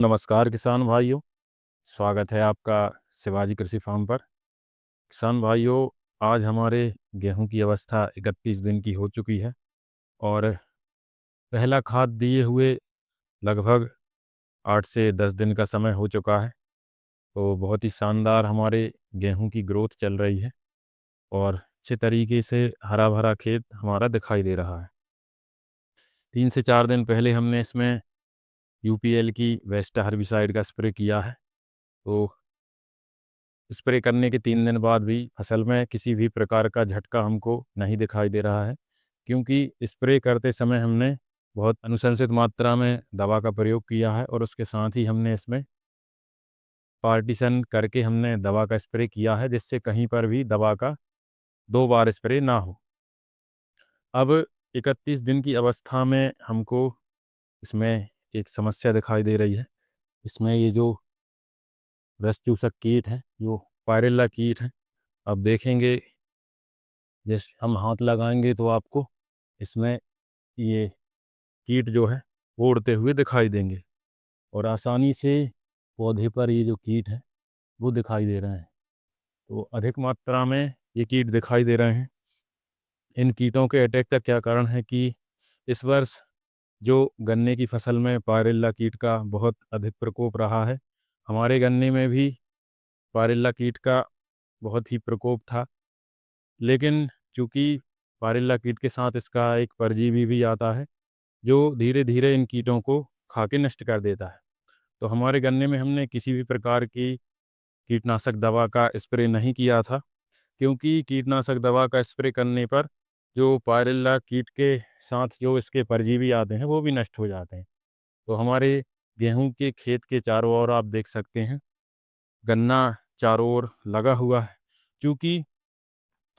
नमस्कार किसान भाइयों, स्वागत है आपका शिवाजी कृषि फार्म पर। किसान भाइयों, आज हमारे गेहूं की अवस्था 31 दिन की हो चुकी है और पहला खाद दिए हुए लगभग 8 से 10 दिन का समय हो चुका है। तो बहुत ही शानदार हमारे गेहूं की ग्रोथ चल रही है और अच्छे तरीके से हरा भरा खेत हमारा दिखाई दे रहा है। 3 से 4 दिन पहले हमने इसमें यूपीएल की वेस्टा हर्बिसाइड का स्प्रे किया है। तो स्प्रे करने के 3 दिन बाद भी फसल में किसी भी प्रकार का झटका हमको नहीं दिखाई दे रहा है, क्योंकि स्प्रे करते समय हमने बहुत अनुशंसित मात्रा में दवा का प्रयोग किया है और उसके साथ ही हमने इसमें पार्टीशन करके हमने दवा का स्प्रे किया है, जिससे कहीं पर भी दवा का 2 बार स्प्रे ना हो। अब 31 दिन की अवस्था में हमको इसमें एक समस्या दिखाई दे रही है। इसमें ये जो रस चूसक कीट है, जो पायरेला कीट है, अब देखेंगे जैसे हम हाथ लगाएंगे तो आपको इसमें ये कीट जो है वो उड़ते हुए दिखाई देंगे और आसानी से पौधे पर ये जो कीट है वो दिखाई दे रहे हैं। तो अधिक मात्रा में ये कीट दिखाई दे रहे हैं। इन कीटों के अटैक का क्या कारण है कि इस वर्ष जो गन्ने की फसल में पायरेला कीट का बहुत अधिक प्रकोप रहा है। हमारे गन्ने में भी पायरेला कीट का बहुत ही प्रकोप था, लेकिन चूंकि पायरेला कीट के साथ इसका एक परजीवी भी आता है जो धीरे धीरे इन कीटों को खा के नष्ट कर देता है। तो हमारे गन्ने में हमने किसी भी प्रकार की कीटनाशक दवा का स्प्रे नहीं किया था, क्योंकि कीटनाशक दवा का स्प्रे करने पर जो पायरेला कीट के साथ जो इसके परजीवी आते हैं वो भी नष्ट हो जाते हैं। तो हमारे गेहूं के खेत के चारों ओर आप देख सकते हैं गन्ना चारों ओर लगा हुआ है। क्योंकि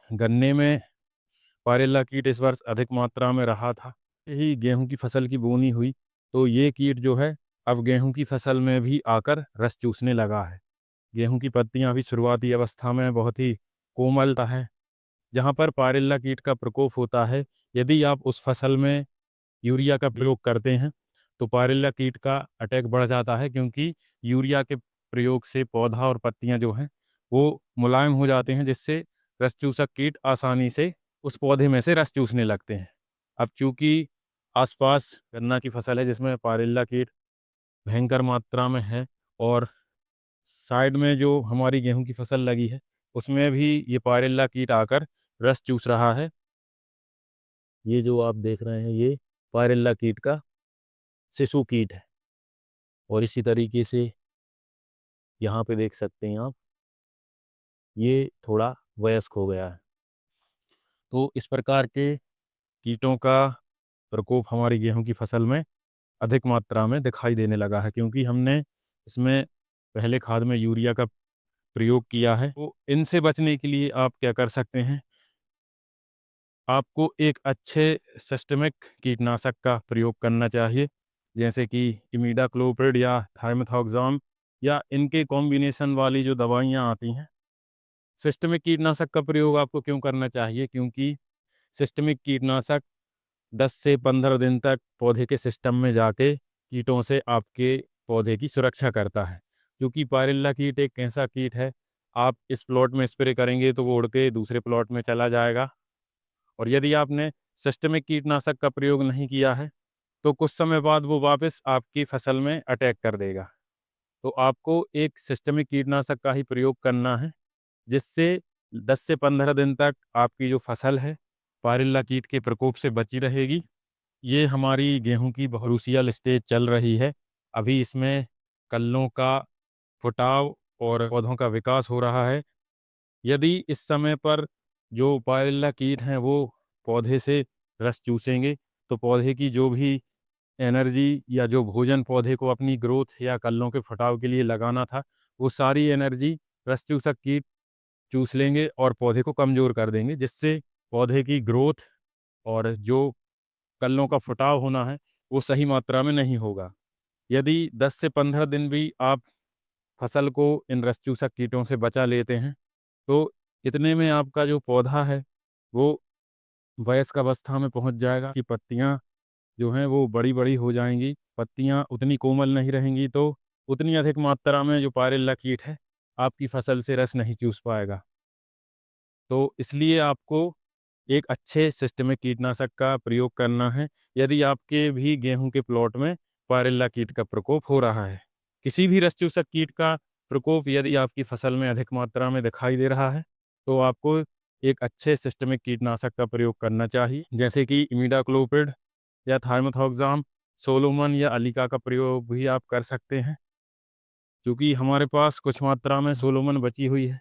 गन्ने में पायरेला कीट इस वर्ष अधिक मात्रा में रहा था, यही गेहूं की फसल की बोनी हुई तो ये कीट जो है अब गेहूं की फसल में भी आकर रस चूसने लगा है। गेहूं की पत्तियां भी शुरुआती अवस्था में बहुत ही कोमलता है। जहां पर पायरेला कीट का प्रकोप होता है, यदि आप उस फसल में यूरिया का प्रयोग करते हैं तो पायरेला कीट का अटैक बढ़ जाता है, क्योंकि यूरिया के प्रयोग से पौधा और पत्तियां जो हैं वो मुलायम हो जाते हैं, जिससे रस चूसक कीट आसानी से उस पौधे में से रस चूसने लगते हैं। अब चूंकि आसपास गन्ना की फसल है जिसमें पायरेला कीट भयंकर मात्रा में है और साइड में जो हमारी गेहूं की फसल लगी है उसमें भी ये पायरेला कीट आकर रस चूस रहा है। ये जो आप देख रहे हैं ये पायरेला कीट का शिशु कीट है और इसी तरीके से यहाँ पे देख सकते हैं आप, ये थोड़ा वयस्क हो गया है। तो इस प्रकार के कीटों का प्रकोप हमारी गेहूं की फसल में अधिक मात्रा में दिखाई देने लगा है, क्योंकि हमने इसमें पहले खाद में यूरिया का प्रयोग किया है। तो इनसे बचने के लिए आप क्या कर सकते हैं, आपको एक अच्छे सिस्टमिक कीटनाशक का प्रयोग करना चाहिए, जैसे कि इमिडाक्लोप्रिड या थाइमेथॉक्साम या इनके कॉम्बिनेशन वाली जो दवाइयाँ आती हैं। सिस्टमिक कीटनाशक का प्रयोग आपको क्यों करना चाहिए, क्योंकि सिस्टमिक कीटनाशक 10 से 15 दिन तक पौधे के सिस्टम में जाके कीटों से आपके पौधे की सुरक्षा करता है। क्योंकि पायरेला कीट एक ऐसा कीट है, आप इस प्लॉट में स्प्रे करेंगे तो वो उड़ के दूसरे प्लॉट में चला जाएगा और यदि आपने सिस्टमिक कीटनाशक का प्रयोग नहीं किया है तो कुछ समय बाद वो वापस आपकी फसल में अटैक कर देगा। तो आपको एक सिस्टमिक कीटनाशक का ही प्रयोग करना है, जिससे 10 से 15 दिन तक आपकी जो फसल है पायरेला कीट के प्रकोप से बची रहेगी। ये हमारी गेहूं की बहुरूसियल स्टेज चल रही है। अभी इसमें कल्लों का फुटाव और पौधों का विकास हो रहा है। यदि इस समय पर जो पायरेला कीट हैं वो पौधे से रस चूसेंगे तो पौधे की जो भी एनर्जी या जो भोजन पौधे को अपनी ग्रोथ या कल्लों के फुटाव के लिए लगाना था, वो सारी एनर्जी रस चूसक कीट चूस लेंगे और पौधे को कमज़ोर कर देंगे, जिससे पौधे की ग्रोथ और जो कल्लों का फुटाव होना है वो सही मात्रा में नहीं होगा। यदि 10 से 15 दिन भी आप फसल को इन रस चूसक कीटों से बचा लेते हैं तो इतने में आपका जो पौधा है वो वयस्क अवस्था में पहुंच जाएगा कि पत्तियां जो हैं वो बड़ी बड़ी हो जाएंगी। पत्तियां उतनी कोमल नहीं रहेंगी तो उतनी अधिक मात्रा में जो पायरेला कीट है आपकी फसल से रस नहीं चूस पाएगा। तो इसलिए आपको एक अच्छे सिस्टमिक कीटनाशक का प्रयोग करना है यदि आपके भी गेहूं के प्लॉट में पायरेला कीट का प्रकोप हो रहा है। किसी भी रस चूसक कीट का प्रकोप यदि आपकी फसल में अधिक मात्रा में दिखाई दे रहा है तो आपको एक अच्छे सिस्टमिक कीटनाशक का प्रयोग करना चाहिए, जैसे कि इमिडाक्लोपिड या थार्मोथॉक्साम, सोलोमन या अलीका का प्रयोग भी आप कर सकते हैं। क्योंकि हमारे पास कुछ मात्रा में सोलोमन बची हुई है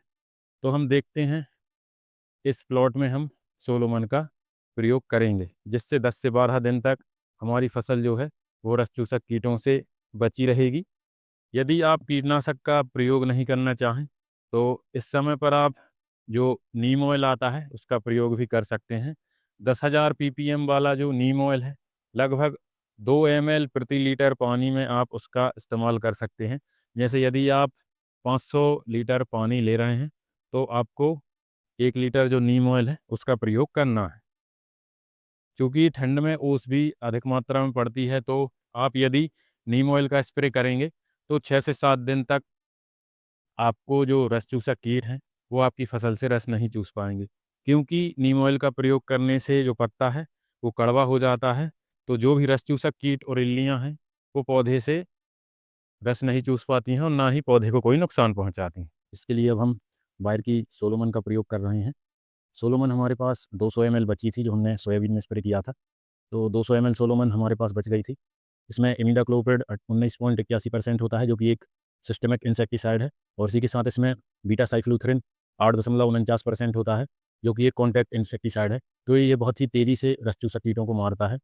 तो हम देखते हैं इस प्लॉट में हम सोलोमन का प्रयोग करेंगे, जिससे 10 से 12 दिन तक हमारी फसल जो है वो रस चूसक कीटों से बची रहेगी। यदि आप कीटनाशक का प्रयोग नहीं करना चाहें तो इस समय पर आप जो नीम ऑयल आता है उसका प्रयोग भी कर सकते हैं। 10,000 ppm वाला जो नीम ऑयल है, लगभग 2 ml प्रति लीटर पानी में आप उसका इस्तेमाल कर सकते हैं। जैसे यदि आप 500 लीटर पानी ले रहे हैं तो आपको 1 लीटर जो नीम ऑयल है उसका प्रयोग करना है। क्योंकि ठंड में ओस भी अधिक मात्रा में पड़ती है तो आप यदि नीम ऑयल का स्प्रे करेंगे तो 6 से 7 दिन तक आपको जो रस चूसक कीट हैं वो आपकी फसल से रस नहीं चूस पाएंगे। क्योंकि नीम ऑयल का प्रयोग करने से जो पत्ता है वो कड़वा हो जाता है, तो जो भी रस चूसक कीट और इल्लियाँ हैं वो पौधे से रस नहीं चूस पाती हैं और ना ही पौधे को कोई नुकसान पहुंचाती हैं। इसके लिए अब हम बायर की सोलोमन का प्रयोग कर रहे हैं। सोलोमन हमारे पास 200 ml बची थी जो हमने सोयाबीन में स्प्रे किया था, तो 200 ml सोलोमन हमारे पास बच गई थी। इसमें इमिडाक्लोपिड 19.81% होता है जो कि एक सिस्टमिक इंसेक्टिसाइड है, और इसी के साथ इसमें बीटा साइक्लोथ्रिन 8.49% होता है जो कि एक कॉन्टैक्ट इंसेक्टिसाइड है। तो ये बहुत ही तेज़ी से रस चूसक कीटों को मारता है,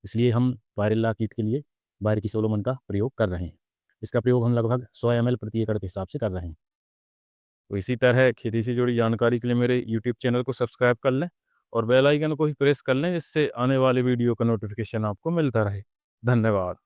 इसलिए हम वायरेला कीट के लिए बायर की सोलोमन का प्रयोग कर रहे हैं। इसका प्रयोग हम लगभग 100 ml प्रति एकड़ के हिसाब से कर रहे हैं। तो इसी तरह खेती से जुड़ी जानकारी के लिए मेरे यूट्यूब चैनल को सब्सक्राइब कर लें और बेल आइकन को ही प्रेस कर लें, जिससे आने वाले वीडियो का नोटिफिकेशन आपको मिलता रहे। धन्यवाद।